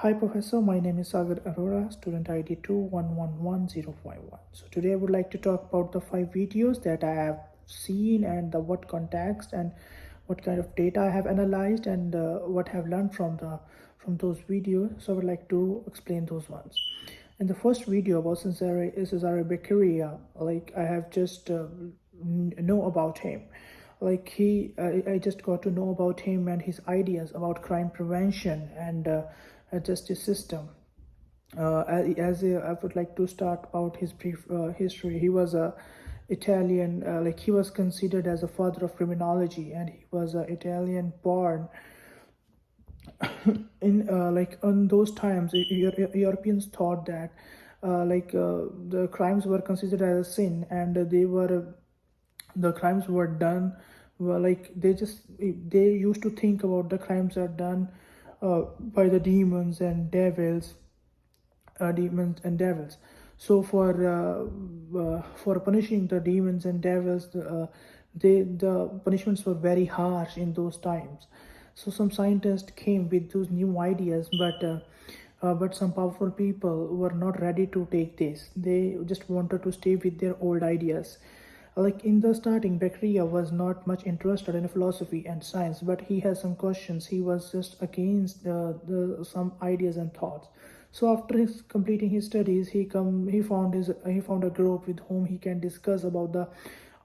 Hi Professor, my name is Sagar Arora, student ID 2111051. So today I would like to talk about the 5 videos that I have seen and the what context and what kind of data I have analyzed and what I have learned from those videos. So I would like to explain those ones. In the first video about Cesare Beccaria, like I have just know about him. Like I just got to know about him and his ideas about crime prevention and justice system. I would like to start about his brief history. He was a Italian, like he was considered as a father of criminology, and he was Italian born. In like on those times, Europeans thought that the crimes were considered as a sin, and the crimes were done were like they used to think about the crimes are done by the demons and devils. So for punishing the demons and devils, the punishments were very harsh in those times. So some scientists came with those new ideas, but some powerful people were not ready to take this. They just wanted to stay with their old ideas. Like in the starting, Beccaria was not much interested in philosophy and science, but he has some questions. He was just against the some ideas and thoughts. So after his completing his studies, he found a group with whom he can discuss about the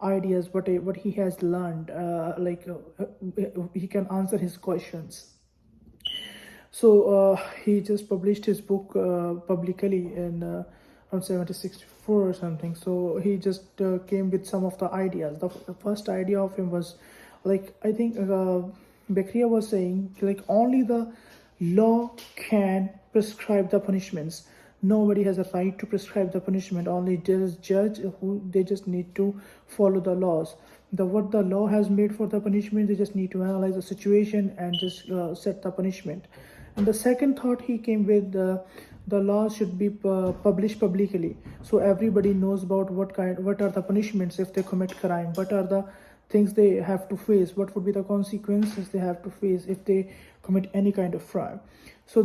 ideas, what he has learned. He can answer his questions. So he just published his book publicly in around 1764 or something. So he just came with some of the ideas. The first idea of him was like I think Beccaria was saying like only the law can prescribe the punishments. Nobody has a right to prescribe the punishment. Only there is judge who they just need to follow the laws. The what the law has made for the punishment, they just need to analyze the situation and just set the punishment. And the second thought he came with, the law should be published publicly, so everybody knows about what are the punishments if they commit crime, what are the things they have to face, what would be the consequences they have to face if they commit any kind of crime. So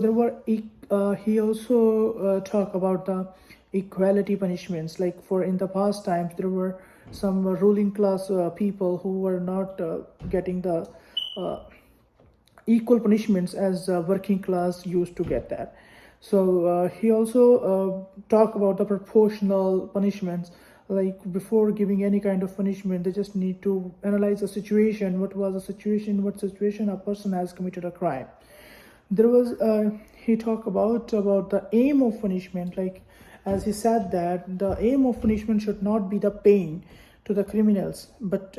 he also talked about the equality punishments. Like for in the past times, there were some ruling class people who were not getting the uh, equal punishments as working class used to get that. So he also talked about the proportional punishments. Like before giving any kind of punishment, they just need to analyze the situation. What was the situation? What situation a person has committed a crime? There was he talked about the aim of punishment. Like as he said that the aim of punishment should not be the pain to the criminals, but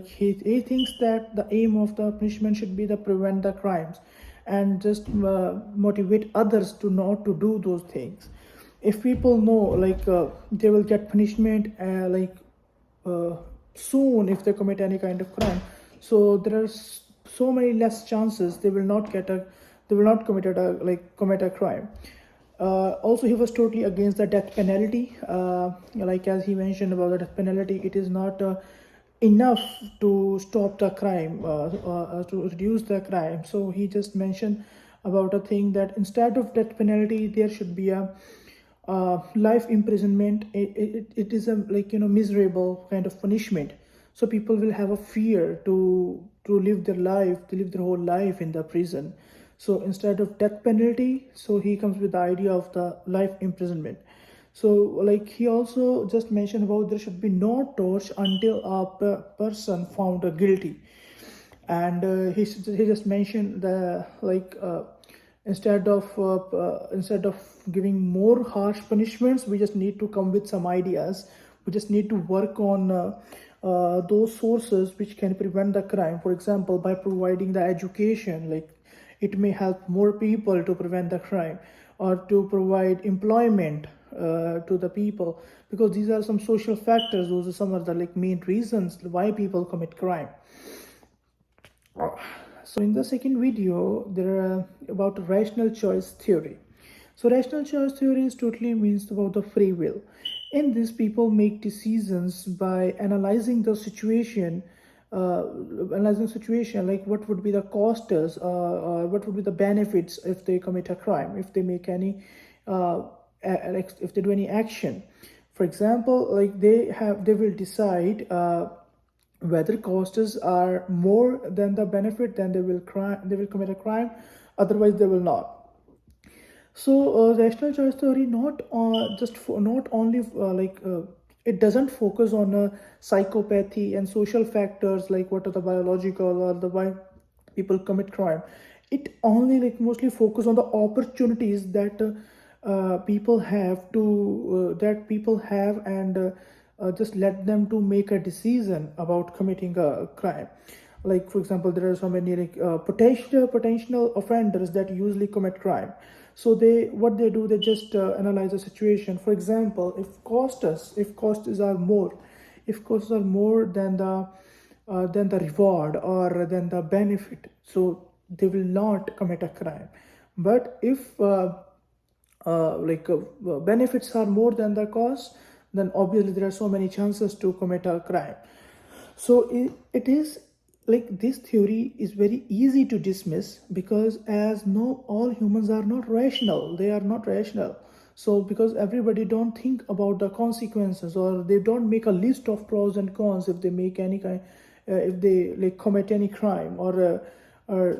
he thinks that the aim of the punishment should be to prevent the crimes and just motivate others to not to do those things. If people know they will get punishment uh, soon if they commit any kind of crime, so there are so many less chances they will not commit a crime. Also, he was totally against the death penalty. Like as he mentioned about the death penalty, it is not enough to stop the crime, to reduce the crime. So he just mentioned about a thing that instead of death penalty, there should be a life imprisonment. It is a miserable kind of punishment. So people will have a fear to live their life, to live their whole life in the prison. So instead of death penalty, so he comes with the idea of the life imprisonment. So like he also just mentioned about there should be no torture until a person found guilty. And he just mentioned the instead of giving more harsh punishments, we just need to come with some ideas. We just need to work on those sources which can prevent the crime. For example, by providing the education, like it may help more people to prevent the crime, or to provide employment to the people, because these are some social factors. Those are some of the main reasons why people commit crime. So in the second video, there are about rational choice theory. So rational choice theory is totally means about the free will. In this, people make decisions by analyzing the situation analyzing situation like what would be the costs, or what would be the benefits if they commit a crime, if they make any like if they do any action. For example, like they will decide whether costs are more than the benefit, then they will commit a crime, otherwise they will not. So rational choice theory not only it doesn't focus on psychopathy and social factors like what are the biological or the why people commit crime. It only like mostly focus on the opportunities that people have, and just let them to make a decision about committing a crime. Like for example, there are so many like potential offenders that usually commit crime. So they do, they just analyze the situation. For example, if costs are more, if costs are more than the reward or than the benefit, so they will not commit a crime. But if benefits are more than the cost, then obviously there are so many chances to commit a crime. So it is like this theory is very easy to dismiss, because as no all humans are not rational, they are not rational. So because everybody don't think about the consequences, or they don't make a list of pros and cons if they make any kind if they like commit any crime, or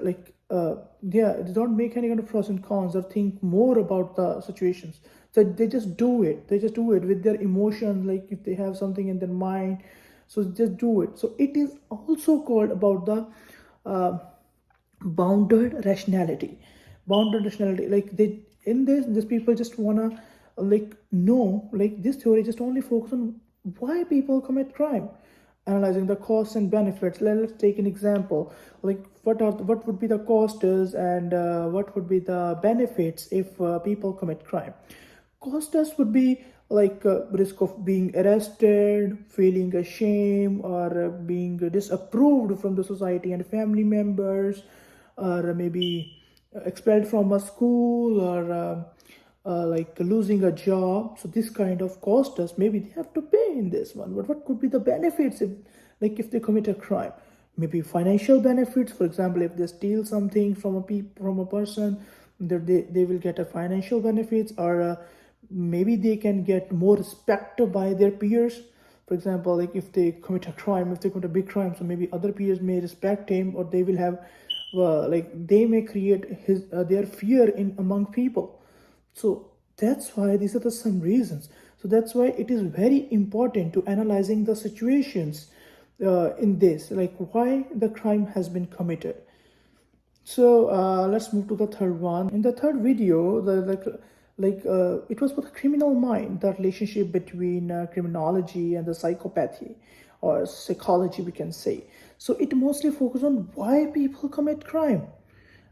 like yeah, they don't make any kind of pros and cons or think more about the situations. So they just do it, with their emotions, like if they have something in their mind, so just do it. So it is also called about the uh, bounded rationality. Bounded rationality, like they in this people just wanna like know, like this theory just only focus on why people commit crime, analyzing the costs and benefits. Let's take an example, like what would be the costs, and what would be the benefits if people commit crime. Costs would be like risk of being arrested, feeling ashamed, or being disapproved from the society and family members, or maybe expelled from a school, or like losing a job. So this kind of costs, maybe they have to pay in this one. But what could be the benefits if they commit a crime? Maybe financial benefits. For example, if they steal something from from a person, they will get a financial benefits, or maybe they can get more respect by their peers. For example, like if they commit a crime, if they commit a big crime, so maybe other peers may respect him, or they will have like they may create his their fear in among people. So that's why these are the some reasons. So that's why it is very important to analyzing the situations in this, like why the crime has been committed. So let's move to the third one. In the third video, it was for the criminal mind, the relationship between criminology and the psychopathy, or psychology, we can say. So it mostly focuses on why people commit crime,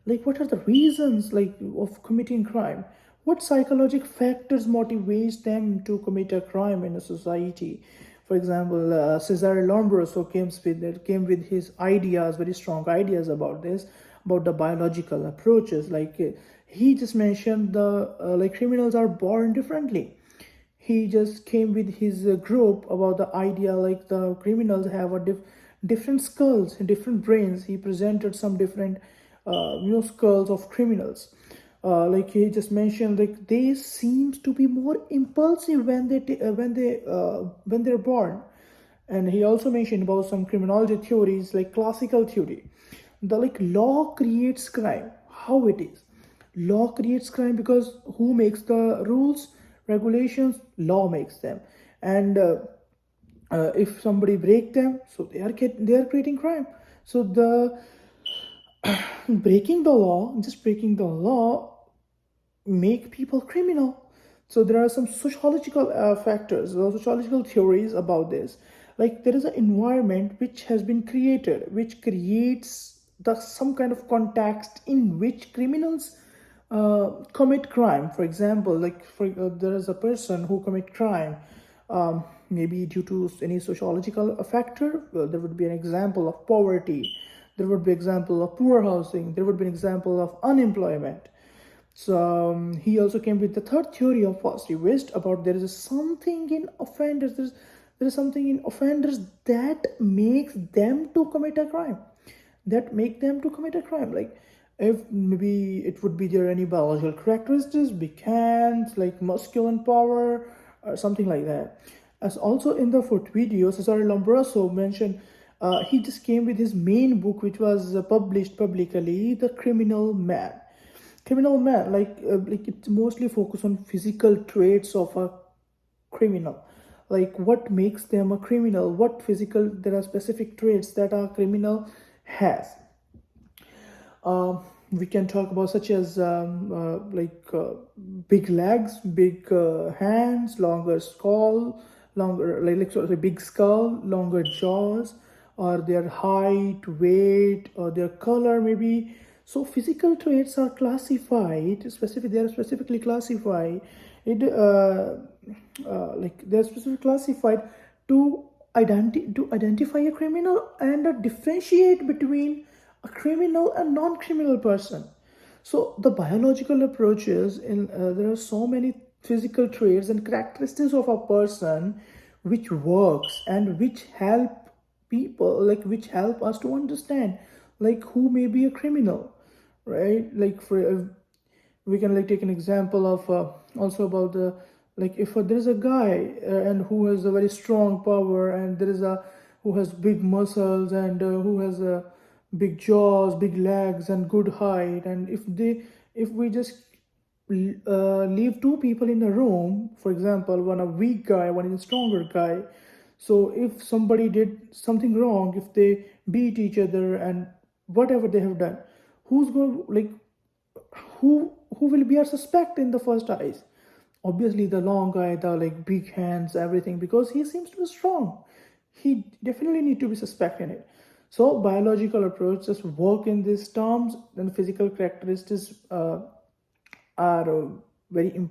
like what are the reasons like of committing crime, what psychological factors motivates them to commit a crime in a society. For example, Cesare Lombroso came with his ideas, very strong ideas about this, about the biological approaches. Like he just mentioned the like criminals are born differently. He just came with his group about the idea like the criminals have a different skulls, different brains. He presented some different skulls of criminals. Like he just mentioned, like they seems to be more impulsive when when they're born. And he also mentioned about some criminology theories like classical theory. The like law creates crime. How it is? Law creates crime because who makes the rules, regulations? Law makes them. And if somebody break them, so they are creating crime. So the breaking the law make people criminal. So there are some sociological factors, sociological theories about this. Like there is an environment which has been created, which creates the some kind of context in which criminals commit crime. For example, there is a person who commit crime, maybe due to any sociological factor. Well, there would be an example of poverty. There would be example of poor housing. There would be an example of unemployment. So he also came with the third theory of positivist about there is something in offenders. There is something in offenders that makes them to commit a crime, like if maybe it would be there any biological characteristics, big hands, like masculine power or something like that. As also in the fourth video, Cesare Lombroso mentioned, he just came with his main book, which was published publicly, The Criminal Man. Like it's mostly focused on physical traits of a criminal, like what makes them a criminal, what physical, there are specific traits that a criminal has. We can talk about such as big legs, big hands, longer skull, sorry, big skull, longer jaws, or their height, weight, or their color maybe. So physical traits are classified specific. They are specifically classified. They're specifically classified to identify a criminal and differentiate between a criminal and non-criminal person. So the biological approaches in there are so many physical traits and characteristics of a person which works and which help people, like which help us to understand like who may be a criminal, right? Like for we can like take an example of also about the, like if there is a guy and who has a very strong power, and there is a who has big muscles and who has big jaws, big legs, and good height, and if we just leave two people in a room, for example, one a weak guy, one is a stronger guy. So if somebody did something wrong, if they beat each other and whatever they have done, who's going like who will be our suspect in the first eyes? Obviously the long guy, the like big hands, everything, because he seems to be strong. He definitely need to be suspect in it. So biological approaches work in these terms, and physical characteristics are very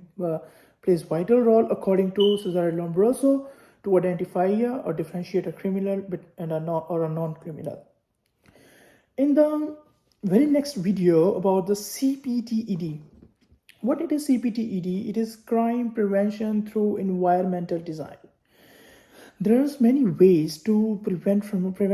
plays vital role according to Cesare Lombroso to identify or differentiate a criminal and a non or a non-criminal. In the very next video about the CPTED, what it is CPTED? It is crime prevention through environmental design. There are many ways to prevent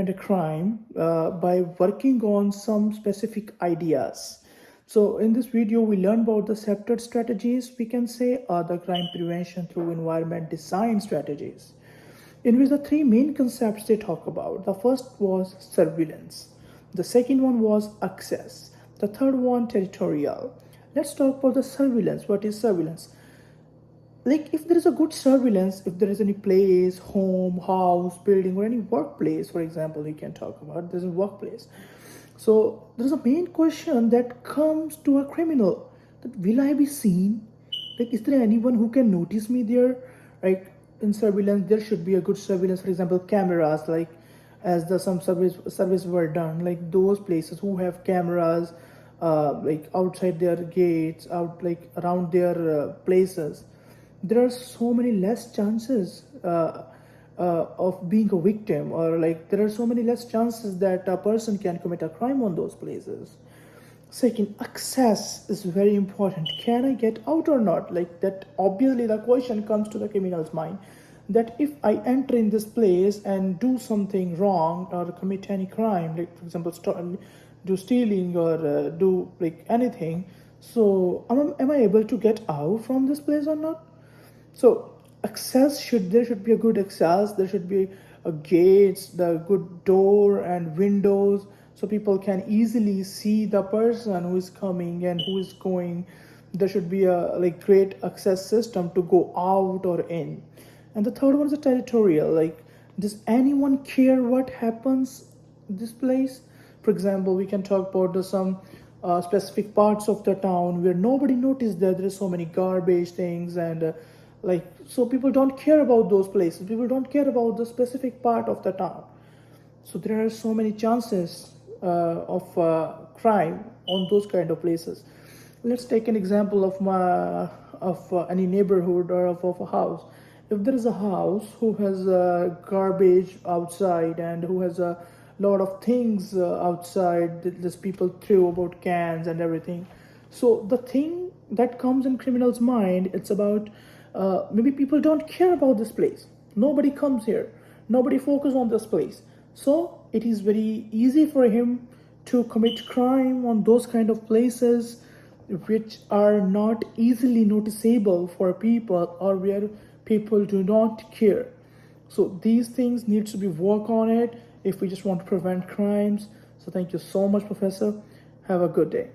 a crime by working on some specific ideas. So in this video, we learn about the separate strategies, we can say, are the crime prevention through environment design strategies, in which the three main concepts they talk about. The first was surveillance. The second one was access. The third one, territorial. Let's talk about the surveillance. What is surveillance? Like if there is a good surveillance, if there is any place, home, house, building, or any workplace, for example, we can talk about there's a workplace. So there's a main question that comes to a criminal, that will I be seen? Like is there anyone who can notice me there? Like in surveillance there should be a good surveillance, for example cameras, like as the some service were done, like those places who have cameras like outside their gates, out like around their places, there are so many less chances of being a victim, or like there are so many less chances that a person can commit a crime on those places. Second, access is very important. Can I get out or not? Like that, obviously, the question comes to the criminal's mind that if I enter in this place and do something wrong or commit any crime, like for example, do stealing or do like anything, so am I able to get out from this place or not? So access there should be a good access. There should be a gates, the good door and windows, so people can easily see the person who is coming and who is going. There should be a like great access system to go out or in. And the third one is a territorial. Like, does anyone care what happens in this place? For example, we can talk about some specific parts of the town where nobody noticed that there is so many garbage things, and like so people don't care about those places. People don't care about the specific part of the town. So there are so many chances of crime on those kind of places. Let's take an example of any neighborhood or of a house. If there is a house who has garbage outside and who has a lot of things outside, these people throw about cans and everything. So the thing that comes in criminal's mind, it's about maybe people don't care about this place. Nobody comes here. Nobody focuses on this place. So it is very easy for him to commit crime on those kind of places which are not easily noticeable for people, or where people do not care. So these things needs to be work on it if we just want to prevent crimes. So thank you so much, Professor. Have a good day.